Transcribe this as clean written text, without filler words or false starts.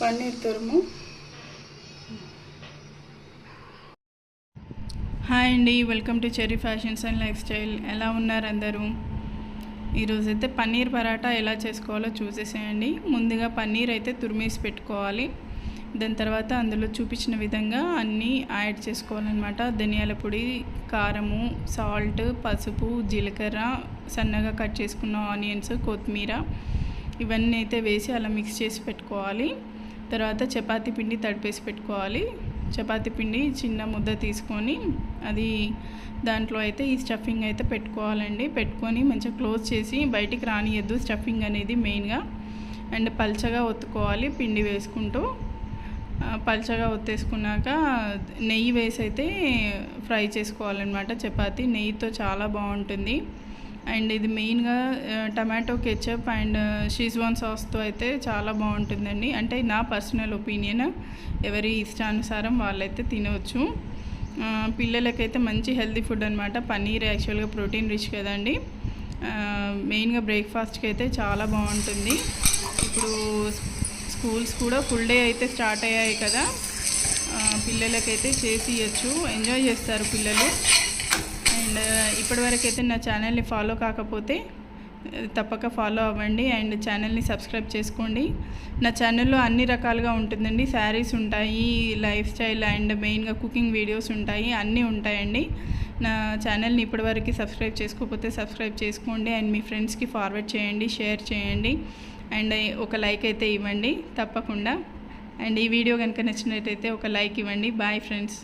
పన్నీర్ తురుము. హాయ్ అండి, welcome to cherry fashions and life style. ఎలా ఉన్నారు అందరూ? ఈరోజైతే పన్నీర్ పరాటా ఎలా చేసుకోవాలో చూసేసేయండి. ముందుగా పన్నీర్ అయితే తురిమేసి పెట్టుకోవాలి. దాని తర్వాత అందులో చూపించిన విధంగా అన్నీ యాడ్ చేసుకోవాలన్నమాట. ధనియాల పొడి, కారము, సాల్ట్, పసుపు, జీలకర్ర, సన్నగా కట్ చేసుకున్న ఆనియన్స్, కొత్తిమీర ఇవన్నీ అయితే వేసి అలా మిక్స్ చేసి పెట్టుకోవాలి. తర్వాత చపాతీ పిండి తడిపేసి పెట్టుకోవాలి. చపాతీ పిండి చిన్న ముద్ద తీసుకొని అది దాంట్లో అయితే ఈ స్టఫింగ్ అయితే పెట్టుకోవాలండి. పెట్టుకొని మంచిగా క్లోజ్ చేసి బయటికి రానియద్దు స్టఫింగ్ అనేది మెయిన్గా. అండ్ పల్చగా ఒత్తుకోవాలి పిండి వేసుకుంటూ. పల్చగా ఒత్తేసుకున్నాక నెయ్యి వేసి అయితే ఫ్రై చేసుకోవాలన్నమాట. చపాతీ నెయ్యితో చాలా బాగుంటుంది. అండ్ ఇది మెయిన్గా టమాటో కెచప్ అండ్ షీజ్వాన్ సాస్తో అయితే చాలా బాగుంటుందండి. అంటే నా పర్సనల్ ఒపీనియన్, ఎవరి ఇష్టానుసారం వాళ్ళైతే తినవచ్చు. పిల్లలకైతే మంచి హెల్తీ ఫుడ్ అనమాట. పన్నీర్ యాక్చువల్గా ప్రోటీన్ రిచ్ కదండి. మెయిన్గా బ్రేక్ఫాస్ట్కి అయితే చాలా బాగుంటుంది. ఇప్పుడు స్కూల్స్ కూడా ఫుల్ డే అయితే స్టార్ట్ అయ్యాయి కదా, పిల్లలకైతే చేసి ఇవ్వచ్చు, ఎంజాయ్ చేస్తారు పిల్లలు. అండ్ ఇప్పటివరకు అయితే నా ఛానల్ని ఫాలో కాకపోతే తప్పక ఫాలో అవ్వండి అండ్ ఛానల్ని సబ్స్క్రైబ్ చేసుకోండి. నా ఛానల్లో అన్ని రకాలుగా ఉంటుందండి. శారీస్ ఉంటాయి, లైఫ్ స్టైల్ అండ్ మెయిన్గా కుకింగ్ వీడియోస్ ఉంటాయి, అన్నీ ఉంటాయండి. నా ఛానల్ని ఇప్పటివరకు సబ్స్క్రైబ్ చేసుకోకపోతే సబ్స్క్రైబ్ చేసుకోండి అండ్ మీ ఫ్రెండ్స్కి ఫార్వర్డ్ చేయండి, షేర్ చేయండి అండ్ ఒక లైక్ అయితే ఇవ్వండి తప్పకుండా. అండ్ ఈ వీడియో కనుక నచ్చినట్టయితే ఒక లైక్ ఇవ్వండి. Bye friends.